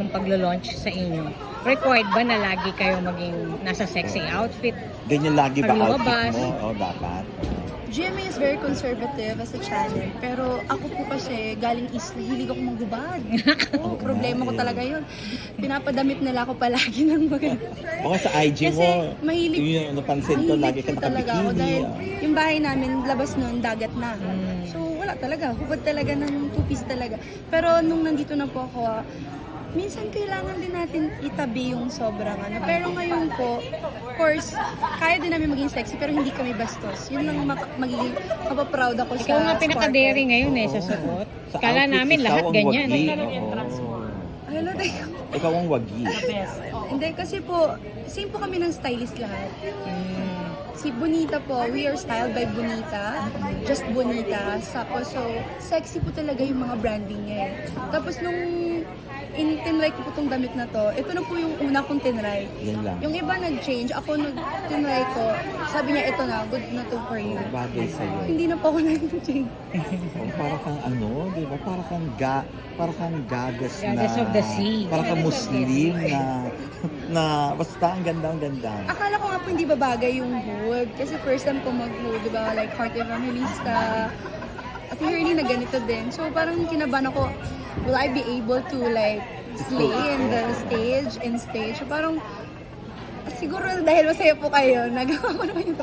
yung paglo-launch sa inyo, required ba na lagi kayo maging nasa sexy outfit? Ganyan lagi ba Pag outfit lumabas. mo? O dapat? GMA is very conservative as a channel. Pero ako po kasi galing East, hilig ako maghubad. Oo, problema ko talaga yun. Pinapadamit nila ako palagi ng maganda. Baka sa IG Kasi mo, mahilig, yung napansin ko, lagi ka talaga ako nakabikini. dahil yung bahay namin, labas nun, dagat na. So wala talaga, hubad talaga ng two-piece talaga. Pero nung nandito na po ako, minsan kailangan din natin itabi yung sobrang ano. Pero ngayon po, of course, kaya din namin maging sexy pero hindi kami bastos. Yun lang magiging mapaproud ako sa Ikaw nga sport pinaka-dairy ko. ngayon sa suot. Sa Kala outfit, namin ikaw lahat ang ganyan. wagi. Ay, hala, tayo. Ikaw ang wagi. Hindi, kasi po, same po kami ng stylist lahat. Si Bonita po, we are styled by Bonita. Just Bonita. Tapos, so, sexy po talaga yung mga branding niya eh. Tapos nung tinry ko po itong damit na to, ito na po yung una kong tinry. Yan lang. Yung iba nag-change, ako nag-tinry ko, sabi niya ito na, good na to for you. Bagay sa'yo. Hindi na po ako nag-change. Para kang ano, di ba? Para kang gagas na. Goddess of the sea. Para kang Muslim na basta ang ganda, ang ganda. Akala ko nga po hindi babagay yung hood. Kasi first time ko mag-hood, di ba? Like Heart Evangelista. At yearly na ganito din. So parang kinabahan ako, will I be able to like slay in the stage? So parang siguro dahil masaya po kayo, nagawa ko naman yung